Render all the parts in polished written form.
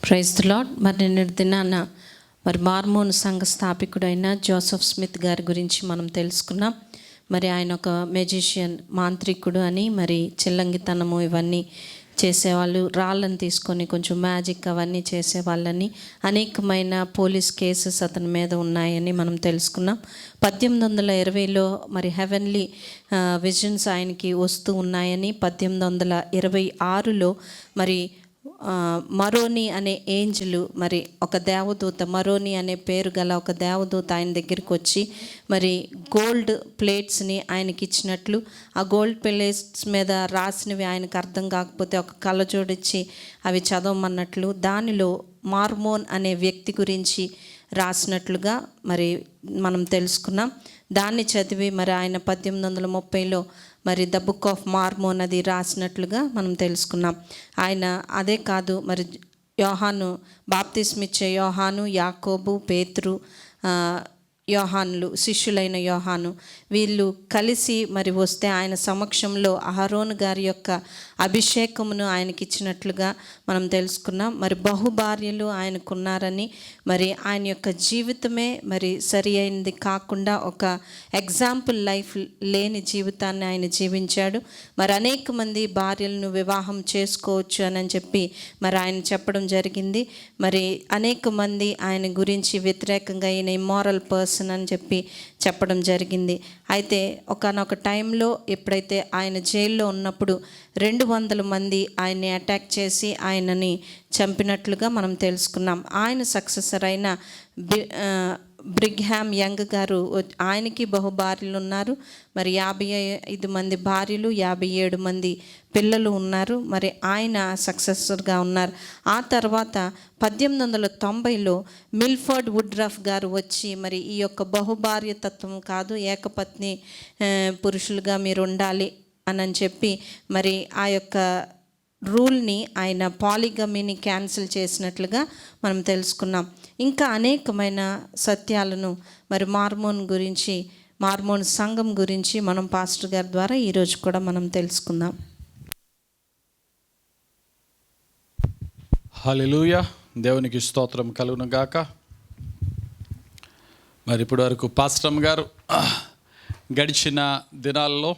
Praise the lord. మరి నిన్నటి దినాన మరి మార్మోన్ సంఘ స్థాపికుడైన జోసెఫ్ స్మిత్ గారి గురించి మనం తెలుసుకున్నాం. మరి ఆయన ఒక మెజిషియన్, మాంత్రికుడు అని, మరి చిల్లంగితనము ఇవన్నీ చేసేవాళ్ళు, రాళ్ళని తీసుకొని కొంచెం మ్యాజిక్ అవన్నీ చేసేవాళ్ళని, అనేకమైన పోలీస్ కేసెస్ అతని మీద ఉన్నాయని మనం తెలుసుకున్నాం. 1820లో మరి హెవెన్లీ విజన్స్ ఆయనకి వస్తూ ఉన్నాయని, 1826లో మరి మరోని అనే ఏంజలు, మరి ఒక దేవదూత, మరోని అనే పేరు గల ఒక దేవదూత ఆయన దగ్గరికి వచ్చి మరి గోల్డ్ ప్లేట్స్ని ఆయనకి ఇచ్చినట్లు, ఆ గోల్డ్ ప్లేట్స్ మీద రాసినవి ఆయనకు అర్థం కాకపోతే ఒక కళ్ళజోడిచ్చి అవి చదవమన్నట్లు, దానిలో మార్మోన్ అనే వ్యక్తి గురించి రాసినట్లుగా మరి మనం తెలుసుకున్నాం. దాన్ని చదివి మరి ఆయన 1830లో మరి ద బుక్ ఆఫ్ మార్మోన్ అది రాసినట్లుగా మనం తెలుసుకున్నాం. ఆయన అదే కాదు, మరి యోహాను, బాప్తిస్మిచ్చే యోహాను, యాకోబు, పేతురు, యోహానులు, శిష్యులైన యోహాను, వీళ్ళు కలిసి మరి వస్తే ఆయన సమక్షంలో అహరోను గారి యొక్క అభిషేకమును ఆయనకి ఇచ్చినట్లుగా మనం తెలుసుకున్నాం. మరి బహుభార్యలు ఆయనకున్నారని, మరి ఆయన యొక్క జీవితమే మరి సరి అయినది కాకుండా ఒక ఎగ్జాంపుల్ లైఫ్ లేని జీవితాన్ని ఆయన జీవించాడు. మరి అనేక మంది భార్యలను వివాహం చేసుకోవచ్చు అని చెప్పి మరి ఆయన చెప్పడం జరిగింది. మరి అనేక మంది ఆయన గురించి వ్యతిరేకంగా ఈయన ఇమ్మారల్ పర్సన్ అని చెప్పి చెప్పడం జరిగింది. అయితే ఒకానొక టైంలో ఎప్పుడైతే ఆయన జైల్లో ఉన్నప్పుడు 200 మంది ఆయన్ని అటాక్ చేసి ఆయనని చంపినట్లుగా మనం తెలుసుకున్నాం. ఆయన సక్సెసర్ అయిన బ్రిగ్హామ్ యంగ్ గారు, ఆయనకి బహుభార్యలు ఉన్నారు. మరి 55 మంది భార్యలు, 57 మంది పిల్లలు ఉన్నారు. మరి ఆయన సక్సెసర్గా ఉన్నారు. ఆ తర్వాత 1890లో మిల్ఫర్డ్ వుడ్రఫ్ గారు వచ్చి మరి ఈ యొక్క బహుభార్య తత్వం కాదు, ఏకపత్ని పురుషులుగా మీరు ఉండాలి అని చెప్పి మరి ఆ యొక్క రూల్ని, ఆయన పాలిగమీని క్యాన్సిల్ చేసినట్లుగా మనం తెలుసుకున్నాం. ఇంకా అనేకమైన సత్యాలను మరి మార్మోన్ గురించి, మార్మోన్ సంఘం గురించి మనం పాస్టర్ గారి ద్వారా ఈరోజు కూడా మనం తెలుసుకుందాం. హల్లెలూయా, దేవునికి స్తోత్రం కలుగును గాక. మరి ఇప్పటి వరకు పాస్టర్ గారు గడిచిన దినాల్లో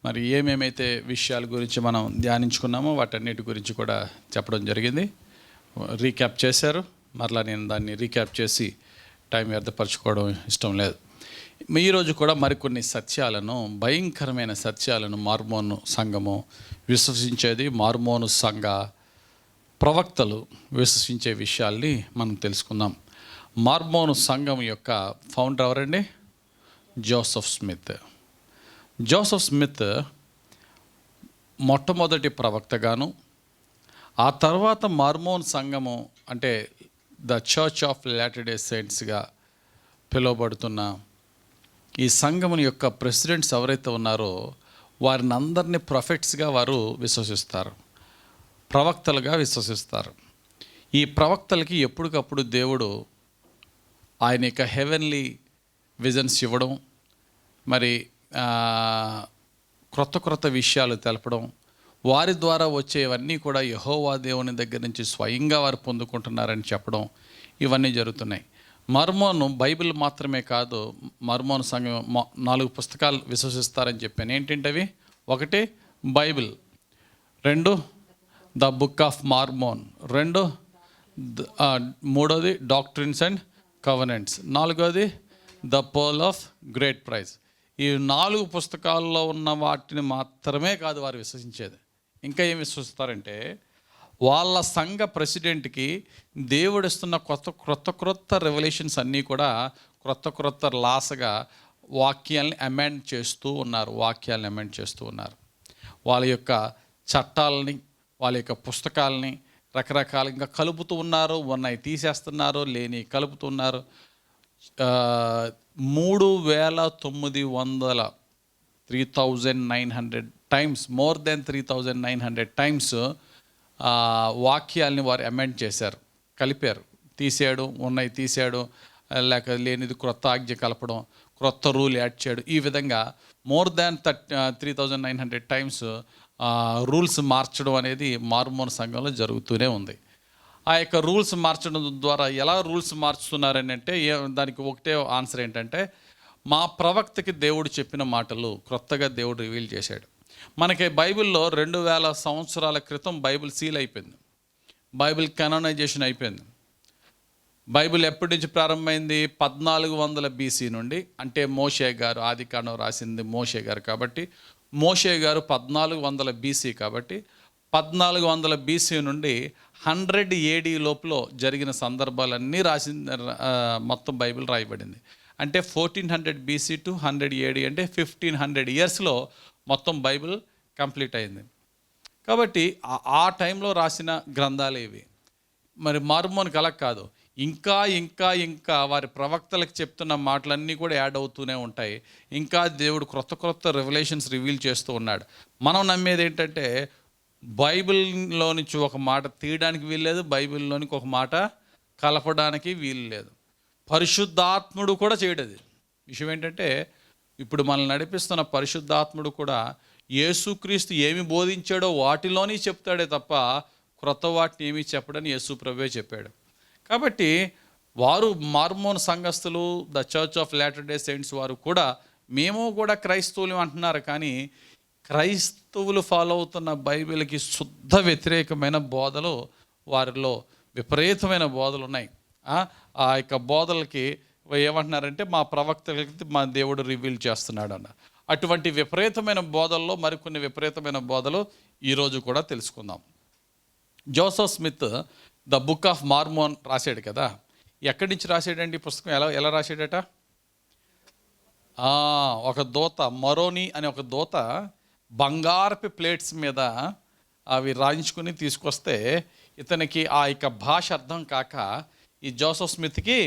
మరి ఏమేమైతే విషయాల గురించి మనం ధ్యానించుకున్నామో వాటన్నిటి గురించి కూడా చెప్పడం జరిగింది, రీక్యాప్ చేశారు. మరలా నేను దాన్ని రీక్యాప్ చేసి టైం వ్యర్థపరచుకోవడం ఇష్టం లేదు. ఈరోజు కూడా మరికొన్ని సత్యాలను, భయంకరమైన సత్యాలను మార్మోను సంఘము విశ్వసించేది, మార్మోను సంఘ ప్రవక్తలు విశ్వసించే విషయాల్ని మనం తెలుసుకుందాం. మార్మోను సంఘం యొక్క ఫౌండర్ ఎవరండి? Joseph Smith. జోసెఫ్ స్మిత్ మొట్టమొదటి ప్రవక్తగాను, ఆ తర్వాత మార్మోన్ సంఘము అంటే the church of latter day సెయింట్స్గా పిలువబడుతున్న ఈ సంఘముని యొక్క ప్రెసిడెంట్స్ ఎవరైతే ఉన్నారో వారిని అందరినీ ప్రొఫెట్స్గా వారు విశ్వసిస్తారు, ప్రవక్తలుగా విశ్వసిస్తారు. ఈ ప్రవక్తలకి ఎప్పటికప్పుడు దేవుడు ఆయన యొక్క హెవెన్లీ విజన్స్ ఇవ్వడం, మరి క్రొత్త విషయాలు తెలపడం, వారి ద్వారా వచ్చేవన్నీ కూడా యెహోవా దేవుని దగ్గర నుంచి స్వయంగా వారు పొందుకుంటున్నారని చెప్పడం, ఇవన్నీ జరుగుతున్నాయి. మార్మోను బైబిల్ మాత్రమే కాదు, మార్మోను సంఘం 4 పుస్తకాలు విశ్వసిస్తారని చెప్పాను. ఏంటంటే 1 Bible, 2 the book of Mormon, 3 doctrines and covenants, 4 the pearl of great prize. ఈ 4 పుస్తకాల్లో ఉన్న వాటిని మాత్రమే కాదు వారు విశ్వసించేది. ఇంకా ఏం విశ్వసిస్తారంటే వాళ్ళ సంఘ ప్రెసిడెంట్కి దేవుడు ఇస్తున్న క్రొత్త రెవల్యూషన్స్ అన్నీ కూడా క్రొత్త లాసగా వాక్యాలని అమెండ్ చేస్తూ ఉన్నారు. వాళ్ళ యొక్క చట్టాలని, వాళ్ళ యొక్క పుస్తకాలని రకరకాలుగా కలుపుతూ ఉన్నారు. ఉన్నాయి తీసేస్తున్నారు, లేని కలుపుతున్నారు. 3900 టైమ్స్, మోర్ దెన్ 3900 టైమ్స్ వాక్యాలని వారు అమెండ్ చేశారు, కలిపారు, తీసాడు, ఉన్నాయి తీసాడు, లేక లేనిది క్రొత్త ఆజ్ఞ కలపడం, క్రొత్త రూల్ యాడ్ చేయడం. ఈ విధంగా మోర్ దాన్ 3900 టైమ్స్ రూల్స్ మార్చడం అనేది మార్మోన్ సంఘంలో జరుగుతూనే ఉంది. ఆ యొక్క రూల్స్ మార్చడం ద్వారా ఎలా రూల్స్ మార్చుతున్నారని అంటే దానికి ఒకటే ఆన్సర్ ఏంటంటే, మా ప్రవక్తకి దేవుడు చెప్పిన మాటలు క్రొత్తగా దేవుడు రివీల్ చేశాడు. మనకి బైబిల్లో 2000 సంవత్సరాల క్రితం బైబిల్ సీల్ అయిపోయింది. బైబిల్ కెనానైజేషన్ అయిపోయింది. బైబిల్ ఎప్పటి నుంచి ప్రారంభమైంది? 1400 BC నుండి. అంటే మోషే గారు ఆదికాండం రాసింది మోషే గారు కాబట్టి, మోషే గారు 1400 BC కాబట్టి 1400 BC నుండి 100 AD లోపల జరిగిన సందర్భాలన్నీ మొత్తం బైబిల్ రాయబడింది. అంటే 1400 BC టు 100 AD అంటే 1500 ఇయర్స్లో మొత్తం బైబిల్ కంప్లీట్ అయింది. కాబట్టి ఆ టైంలో రాసిన గ్రంథాలు ఇవి. మరి మార్మోన్కి అలా కాదు, ఇంకా ఇంకా ఇంకా వారి ప్రవక్తలకు చెప్తున్న మాటలన్నీ కూడా యాడ్ అవుతూనే ఉంటాయి. ఇంకా దేవుడు క్రొత్త రెవల్యూషన్స్ రివీల్ చేస్తూ ఉన్నాడు. మనం నమ్మేది ఏంటంటే, బైబిల్లో నుంచి ఒక మాట తీయడానికి వీల్లేదు, బైబిల్లోనికి ఒక మాట కలపడానికి వీలు లేదు. పరిశుద్ధాత్ముడు కూడా చేయడది. విషయం ఏంటంటే, ఇప్పుడు మనల్ని నడిపిస్తున్న పరిశుద్ధాత్ముడు కూడా యేసుక్రీస్తు ఏమి బోధించాడో వాటిలోనే చెప్తాడే తప్ప క్రొత్త వాటిని ఏమీ చెప్పడని యేసు ప్రభువే చెప్పాడు. కాబట్టి వారు మార్మోన్ సంఘస్థులు, the church of latter day saints వారు కూడా మేము కూడా క్రైస్తవులు అంటున్నారు. కానీ క్రైస్తవులు ఫాలో అవుతున్న బైబిల్కి శుద్ధ వ్యతిరేకమైన బోధలు వారిలో విపరీతమైన బోధలు ఉన్నాయి. ఆ యొక్క బోధలకి ఏమంటున్నారంటే, మా ప్రవక్తలకి మా దేవుడు రివీల్ చేస్తున్నాడు అన్న. అటువంటి విపరీతమైన బోధల్లో మరికొన్ని విపరీతమైన బోధలు ఈరోజు కూడా తెలుసుకుందాం. Joseph Smith the book of Mormon రాశాడు కదా. ఎక్కడి నుంచి రాశాడండి పుస్తకం? ఎలా రాశాడట? ఒక దూత, మరోని అనే ఒక దూత బంగారపు ప్లేట్స్ మీద అవి రాయించుకుని తీసుకొస్తే, ఇతనికి ఆ యొక్క భాష అర్థం కాక ఈ జోసెఫ్ స్మిత్కి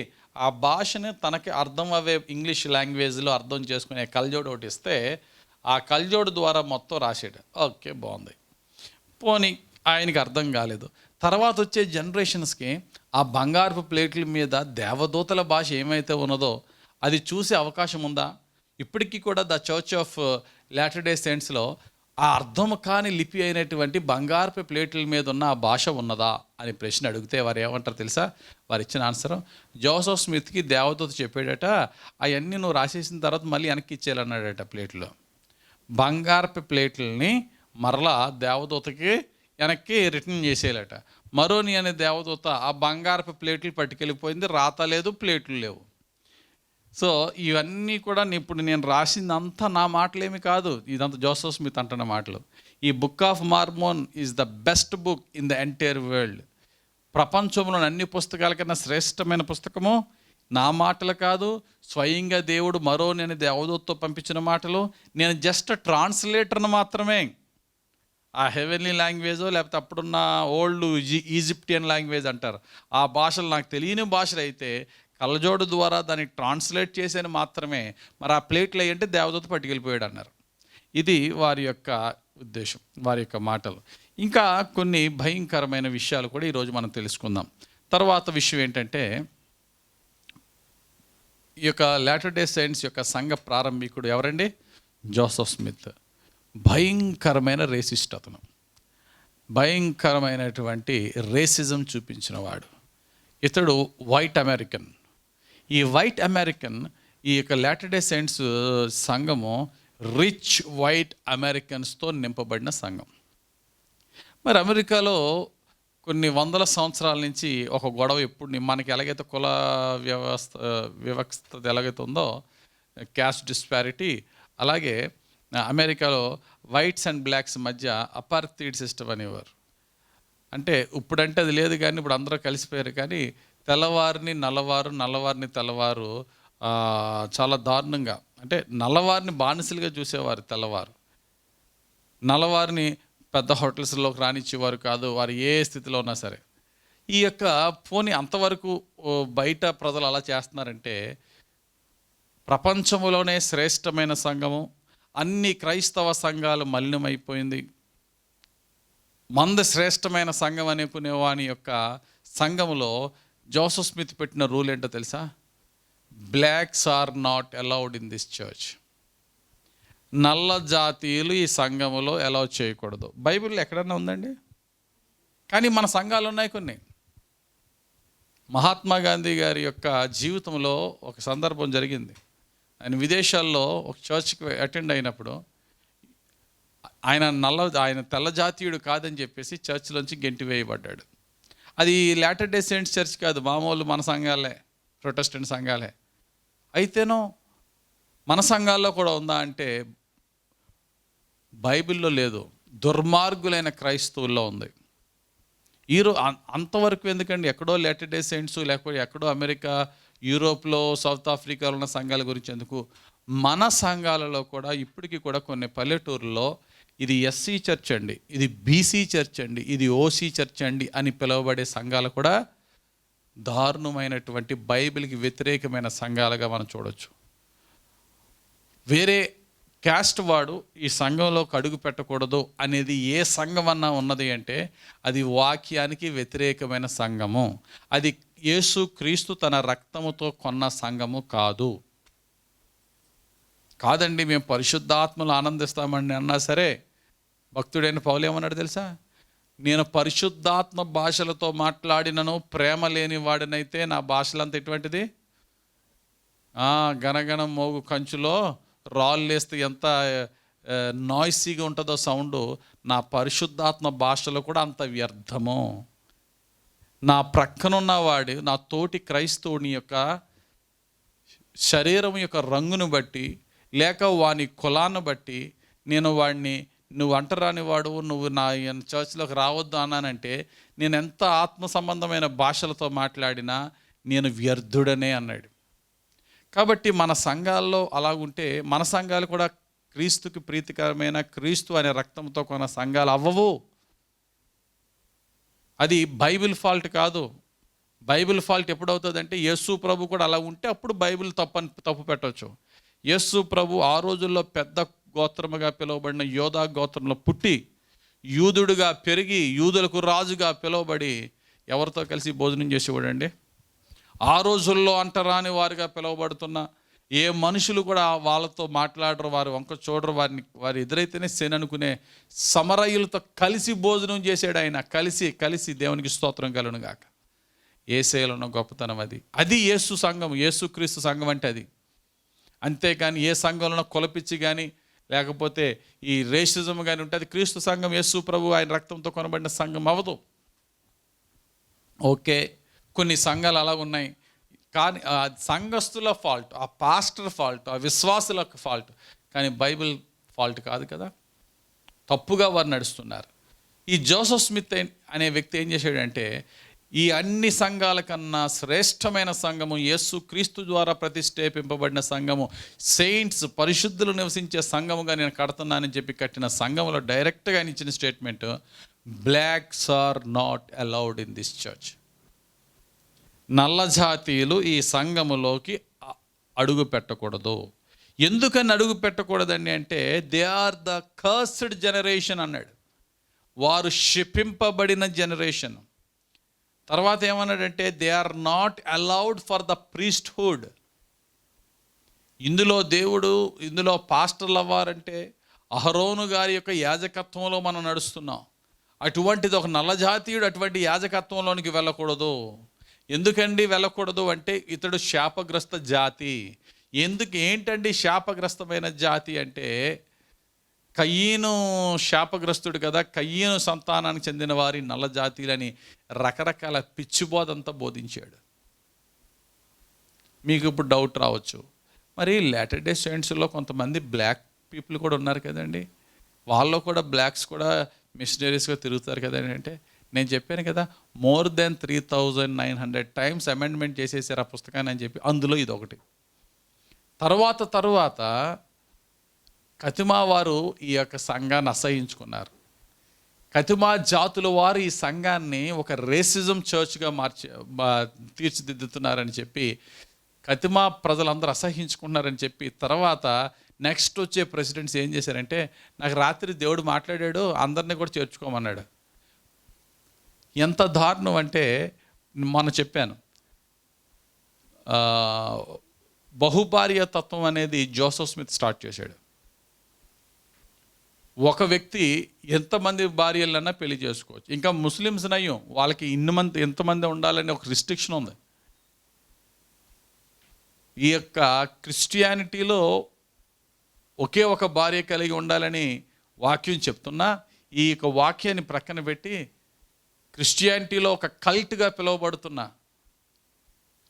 ఆ భాషని తనకి అర్థం అవే ఇంగ్లీష్ లాంగ్వేజ్లో అర్థం చేసుకునే కల్జోడు ఒకటి ఇస్తే, ఆ కల్జోడు ద్వారా మొత్తం రాశాడు. ఓకే, బాగుంది. పోనీ ఆయనకి అర్థం కాలేదు. తర్వాత వచ్చే జనరేషన్స్కి ఆ బంగారపు ప్లేట్ల మీద దేవదూతల భాష ఏమైతే ఉన్నదో అది చూసే అవకాశం ఉందా? ఇప్పటికీ కూడా the church of latter day సెయింట్స్లో ఆ అర్థం కాని లిపి అయినటువంటి బంగారపు ప్లేట్ల మీద ఉన్న ఆ భాష ఉన్నదా అని ప్రశ్న అడిగితే వారు ఏమంటారు తెలుసా? వారు ఇచ్చిన ఆన్సర్, జోసెఫ్ స్మిత్కి దేవదూత చెప్పాడట, అవన్నీ నువ్వు రాసేసిన తర్వాత మళ్ళీ వెనక్కి ఇచ్చేయాలన్నాడట. ప్లేట్లో బంగారపు ప్లేట్లని మరలా దేవదూతకి వెనక్కి రిటర్న్ చేసేయాలట. మరోని అనే దేవదూత ఆ బంగారపు ప్లేట్లు పట్టుకెళ్ళిపోయింది. రాత లేదు, ప్లేట్లు లేవు. సో ఇవన్నీ కూడా ఇప్పుడు నేను రాసిందంతా నా మాటలేమి కాదు, ఇదంతా జోసెఫ్ స్మిత్ అంటున్న మాటలు. ఈ book of Mormon is the best book in the entire world. ప్రపంచంలోని అన్ని పుస్తకాల కన్నా శ్రేష్టమైన పుస్తకము నా మాటలు కాదు, స్వయంగా దేవుడు మరోని అనే దేవదూతతో పంపించిన మాటలు. నేను జస్ట్ ట్రాన్స్లేటర్ను మాత్రమే. ఆ హెవెన్లీ లాంగ్వేజో లేకపోతే అప్పుడున్న ఓల్డ్ ఈజిప్టియన్ లాంగ్వేజ్ అంటారు, ఆ భాషలు నాకు తెలియని భాషలు అయితే కళ్ళజోడు ద్వారా దాన్ని ట్రాన్స్లేట్ చేసేది మాత్రమే. మరి ఆ ప్లేట్లు అయ్యంటే దేవదూత పట్టుకెళ్ళిపోయాడు అన్నారు. ఇది వారి యొక్క ఉద్దేశం, వారి యొక్క మాటలు. ఇంకా కొన్ని భయంకరమైన విషయాలు కూడా ఈరోజు మనం తెలుసుకుందాం. తర్వాత విషయం ఏంటంటే, ఈ యొక్క లాటర్ డే సెయింట్స్ యొక్క సంఘ ప్రారంభికుడు ఎవరండి? Joseph Smith. భయంకరమైన రేసిస్ట్ అతను, భయంకరమైనటువంటి రేసిజం చూపించిన వాడు. ఇతడు వైట్ అమెరికన్. ఈ వైట్ అమెరికన్, ఈ యొక్క లాటర్ డే సెయింట్స్ సంఘము రిచ్ వైట్ అమెరికన్స్తో నింపబడిన సంఘం. మరి అమెరికాలో కొన్ని వందల సంవత్సరాల నుంచి ఒక గొడవ ఎప్పుడు మనకి ఎలాగైతే కుల వివక్షత ఎలాగైతే ఉందో, క్యాస్ట్ డిస్పారిటీ, అలాగే అమెరికాలో వైట్స్ అండ్ బ్లాక్స్ మధ్య అపార్థైడ్ సిస్టమ్ అనేవారు. అంటే ఇప్పుడంటే అది లేదు, కానీ ఇప్పుడు అందరూ కలిసిపోయారు. కానీ తెల్లవారిని నల్లవారు, నల్లవారిని తెల్లవారు చాలా దారుణంగా, అంటే నల్లవారిని బానిసలుగా చూసేవారు తెల్లవారు. నల్లవారిని పెద్ద హోటల్స్లోకి రానిచ్చేవారు కాదు, వారు ఏ స్థితిలో ఉన్నా సరే. ఈ యొక్క పోనీ అంతవరకు బయట ప్రజలు అలా చేస్తున్నారంటే, ప్రపంచంలోనే శ్రేష్టమైన సంఘము, అన్ని క్రైస్తవ సంఘాలు మలినమైపోయింది. మంద శ్రేష్టమైన సంఘం అనుకునే వాని యొక్క సంఘములో జోసెఫ్ స్మిత్ పెట్టిన రూల్ ఏంటో తెలుసా? Blacks are not allowed in this church. నల్ల జాతీయులు ఈ సంఘములో అలౌ చేయకూడదు. బైబిల్లో ఎక్కడన్నా ఉందండి? కానీ మన సంఘాలు ఉన్నాయి కొన్ని. మహాత్మా గాంధీ గారి యొక్క జీవితంలో ఒక సందర్భం జరిగింది. ఆయన విదేశాల్లో ఒక చర్చ్కి అటెండ్ అయినప్పుడు ఆయన తెల్ల జాతీయుడు కాదని చెప్పేసి చర్చ్లోంచి గెంటివేయబడ్డాడు. అది లాటర్ డే సెయింట్స్ చర్చ్ కాదు, మామూలు మన సంఘాలే, ప్రొటెస్టెంట్ సంఘాలే. అయితేనో మన సంఘాల్లో కూడా ఉందా అంటే బైబిల్లో లేదు, దుర్మార్గులైన క్రైస్తవుల్లో ఉంది. అంతవరకు ఎందుకండి, ఎక్కడో లాటర్ డే సెయింట్స్ లేకపోతే ఎక్కడో అమెరికా, యూరోప్లో, సౌత్ ఆఫ్రికాలో ఉన్న సంఘాల గురించి ఎందుకు, మన సంఘాలలో కూడా ఇప్పటికీ కూడా కొన్ని పల్లెటూరులో ఇది ఎస్సీ చర్చ్ అండి, ఇది బీసీ చర్చ్ అండి, ఇది ఓసీ చర్చ్ అండి అని పిలువబడే సంఘాలు కూడా దారుణమైనటువంటి బైబిల్కి వ్యతిరేకమైన సంఘాలుగా మనం చూడవచ్చు. వేరే క్యాస్ట్ వాడు ఈ సంఘంలోకి అడుగు పెట్టకూడదు అనేది ఏ సంఘం అన్నా ఉన్నది అంటే అది వాక్యానికి వ్యతిరేకమైన సంఘము. అది యేసు క్రీస్తు తన రక్తముతో కొన్న సంఘము కాదు. కాదండి మేము పరిశుద్ధాత్మలు ఆనందిస్తామని అన్నా సరే, భక్తుడైన పౌలు ఏమన్నాడు తెలుసా? నేను పరిశుద్ధాత్మ భాషలతో మాట్లాడినను ప్రేమ లేని వాడినైతే నా భాషలంతా ఎటువంటిది, గనగనం మోగు కంచులో రాళ్ళు వేస్తే ఎంత నాయిసీగా ఉంటుందో సౌండ్, నా పరిశుద్ధాత్మ భాషలో కూడా అంత వ్యర్థము. నా ప్రక్కనున్నవాడు, నా తోటి క్రైస్తవుని యొక్క శరీరం యొక్క రంగును బట్టి లేక వాని కులాన్ని బట్టి నేను వాడిని, నువ్వు అంటరాని వాడు, నువ్వు నా చర్చ్లోకి రావద్దు అన్నానంటే నేను ఎంత ఆత్మ సంబంధమైన భాషలతో మాట్లాడినా నేను వ్యర్థుడనే అన్నాడు. కాబట్టి మన సంఘాల్లో అలాగుంటే మన సంఘాలు కూడా క్రీస్తుకి ప్రీతికరమైన క్రీస్తు అనే రక్తంతో కొన్న సంఘాలు అవ్వవు. అది బైబిల్ ఫాల్ట్ కాదు. బైబిల్ ఫాల్ట్ ఎప్పుడవుతుందంటే యేసు ప్రభు కూడా అలా ఉంటే అప్పుడు బైబిల్ తప్పు పెట్టవచ్చు. యేసు ప్రభు ఆ రోజుల్లో పెద్ద గోత్రముగా పిలువబడిన యోధా గోత్రంలో పుట్టి యూదుడుగా పెరిగి యూదులకు రాజుగా పిలువబడి ఎవరితో కలిసి భోజనం చేసేవాడండి? ఆ రోజుల్లో అంటరాని వారిగా పిలువబడుతున్న ఏ మనుషులు కూడా వాళ్ళతో మాట్లాడరు, వారి వంక చూడరు, వారి ఎదురైతేనే శని అనుకునే సమరయులతో కలిసి భోజనం చేసాడు ఆయన. కలిసి దేవునికి స్తోత్రం కలుగును గాక. యేసయ్యలో ఉన్న గొప్పతనం అది యేసు సంఘం, యేసుక్రీస్తు సంఘం అంటే అది. అంతేకాని ఏ సంఘంలో కులపిచ్చి కానీ లేకపోతే ఈ రేసిజం కానీ ఉంటే అది క్రీస్తు సంఘం, యేసు ప్రభు ఆయన రక్తంతో కొనబడిన సంఘం అవ్వదు. ఓకే, కొన్ని సంఘాలు అలా ఉన్నాయి, కానీ ఆ సంఘస్థుల ఫాల్ట్, ఆ పాస్టర్ ఫాల్ట్, ఆ విశ్వాసుల ఫాల్ట్, కానీ బైబిల్ ఫాల్ట్ కాదు కదా. తప్పుగా వారు నడుస్తున్నారు. ఈ జోసెఫ్ స్మిత్ అనే వ్యక్తి ఏం చేశాడంటే, ఈ అన్ని సంఘాల కన్నా శ్రేష్టమైన సంఘము, యేసు క్రీస్తు ద్వారా ప్రతిష్ఠేపింపబడిన సంఘము, సెయింట్స్ పరిశుద్ధులు నివసించే సంఘముగా నేను కడుతున్నానని చెప్పి కట్టిన సంఘములో డైరెక్ట్గా ఆయన ఇచ్చిన statement, blacks are not allowed in this church. నల్ల జాతీయులు ఈ సంఘములోకి అడుగు పెట్టకూడదు. ఎందుకని అడుగు పెట్టకూడదండి అంటే they are the cursed generation అన్నాడు. వారు శపింపబడిన జనరేషన్. తర్వాత ఏమన్నాడంటే they are not allowed for the priesthood. ఇందులో పాస్టర్లు అవ్వారంటే అహరోను గారి యొక్క యాజకత్వంలో మనం నడుస్తున్నాం. అటువంటిది ఒక నల్ల జాతీయుడు అటువంటి యాజకత్వంలోనికి వెళ్ళకూడదు. ఎందుకండి వెళ్ళకూడదు అంటే ఇతడు శాపగ్రస్త జాతి. ఏంటండి శాపగ్రస్తమైన జాతి అంటే, కయ్యను శాపగ్రస్తుడు కదా, కయ్యను సంతానానికి చెందిన వారి నల్ల జాతీయులని రకరకాల పిచ్చిబోధంతా బోధించాడు. మీకు ఇప్పుడు డౌట్ రావచ్చు, మరి లాటర్ డే సెయింట్స్లో కొంతమంది బ్లాక్ పీపుల్ కూడా ఉన్నారు కదండి, వాళ్ళు కూడా బ్లాక్స్ కూడా మిషనరీస్గా తిరుగుతారు కదండి అంటే, నేను చెప్పాను కదా, మోర్ దెన్ 3900 టైమ్స్ అమెండ్మెంట్ చేసేసారు ఆ పుస్తకాన్ని అని చెప్పి, అందులో ఇది ఒకటి. తర్వాత కతిమా వారు ఈ యొక్క సంఘాన్ని అసహించుకున్నారు. కతిమా జాతుల వారు ఈ సంఘాన్ని ఒక రేసిజం చర్చ్గా తీర్చిదిద్దుతున్నారని చెప్పి కతిమా ప్రజలందరూ అసహించుకున్నారని చెప్పి తర్వాత నెక్స్ట్ వచ్చే ప్రెసిడెంట్స్ ఏం చేశారంటే, నాకు రాత్రి దేవుడు మాట్లాడాడు, అందరినీ కూడా చేర్చుకోమన్నాడు. ఎంత దారుణం అంటే మొన్న చెప్పాను, బహుభార్య తత్వం అనేది జోసెఫ్ స్మిత్ స్టార్ట్ చేశాడు. ఒక వ్యక్తి ఎంతమంది భార్యలన్నా పెళ్లి చేసుకోవచ్చు. ఇంకా ముస్లిమ్స్ నయ్యం, వాళ్ళకి ఎంతమంది ఉండాలని ఒక రిస్ట్రిక్షన్ ఉంది. ఈ యొక్క క్రిస్టియానిటీలో ఒకే ఒక భార్య కలిగి ఉండాలని వాక్యం చెప్తున్నా, ఈ యొక్క వాక్యాన్ని ప్రక్కన పెట్టి క్రిస్టియానిటీలో ఒక కల్ట్గా పిలువబడుతున్న,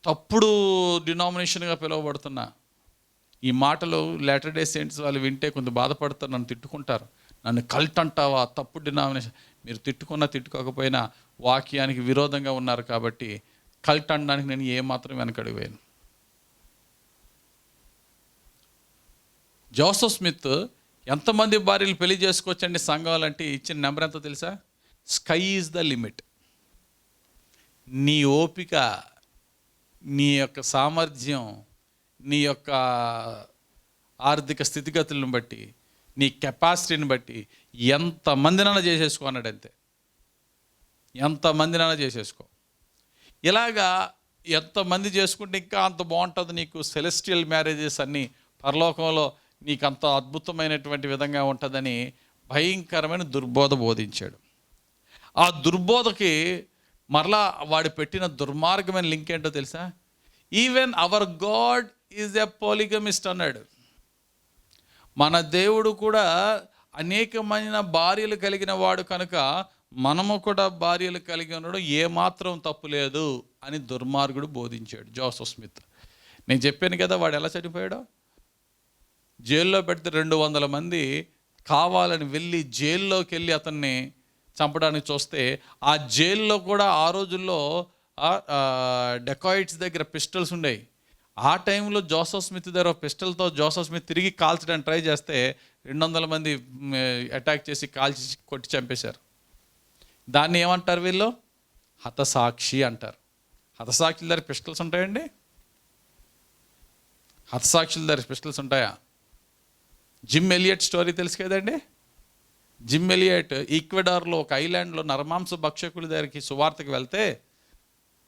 తప్పుడు డినామినేషన్గా పిలువబడుతున్న ఈ మాటలు లేటర్ డే సెయింట్స్ వాళ్ళు వింటే కొంచెం బాధపడతారు, నన్ను తిట్టుకుంటారు. నన్ను కల్ట్ అంటావా, తప్పుడు డినామినేషన్. మీరు తిట్టుకున్నా తిట్టుకోకపోయినా వాక్యానికి విరోధంగా ఉన్నారు కాబట్టి కల్ట్ అనడానికి నేను ఏమాత్రం వెనకడుగు వేయను. జోసెఫ్ స్మిత్ ఎంతమంది భార్యలు పెళ్లి చేసుకోవచ్చండి సంఘాలంటే ఇచ్చిన నెంబర్ ఎంతో తెలుసా? Sky is the limit. నీ ఓపిక, నీ యొక్క సామర్థ్యం, నీ యొక్క ఆర్థిక స్థితిగతులను బట్టి, నీ కెపాసిటీని బట్టి ఎంతమందినైనా చేసేసుకో అన్నాడు. అంతే, ఎంతమందినైనా చేసేసుకో. ఇలాగా ఎంతమంది చేసుకుంటే ఇంకా అంత బాగుంటుంది నీకు. సెలెస్టియల్ మ్యారేజెస్ అన్నీ పరలోకంలో నీకు అంత అద్భుతమైనటువంటి విధంగా ఉంటుందని భయంకరమైన దుర్బోధ బోధించాడు. ఆ దుర్బోధకి మరలా వాడు పెట్టిన దుర్మార్గమైన లింక్ ఏంటో తెలుసా? Even our God is a polygamist అన్నాడు. మన దేవుడు కూడా అనేకమైన భార్యలు కలిగిన వాడు కనుక మనము కూడా భార్యలు కలిగి ఉండడం ఏమాత్రం తప్పు లేదు అని దుర్మార్గుడు బోధించాడు జోసెఫ్ స్మిత్. నేను చెప్పాను కదా వాడు ఎలా చనిపోయాడో. జైల్లో పెడితే 200 మంది కావాలని వెళ్ళి జైల్లోకి వెళ్ళి అతన్ని చంపడానికి చూస్తే, ఆ జైల్లో కూడా ఆ రోజుల్లో డెకాయిట్స్ దగ్గర పిస్టల్స్ ఉండేవి. ఆ టైంలో జోసెఫ్ స్మిత్ దగ్గర పిస్టల్తో జోసెఫ్ స్మిత్ తిరిగి కాల్చడానికి ట్రై చేస్తే 200 మంది అటాక్ చేసి కాల్చి కొట్టి చంపేశారు. దాన్ని ఏమంటారు వీళ్ళు? హతసాక్షి అంటారు. హతసాక్షుల దగ్గర పిస్టల్స్ ఉంటాయండి? హతసాక్షుల దగ్గర పిస్టల్స్ ఉంటాయా? జిమ్ ఎలియట్ స్టోరీ తెలుసు కదండి. జిమ్ ఎలియట్ ఈక్వెడార్లో ఒక ఐలాండ్లో నరమాంస భక్షకుల దగ్గరికి సువార్తకు వెళ్తే,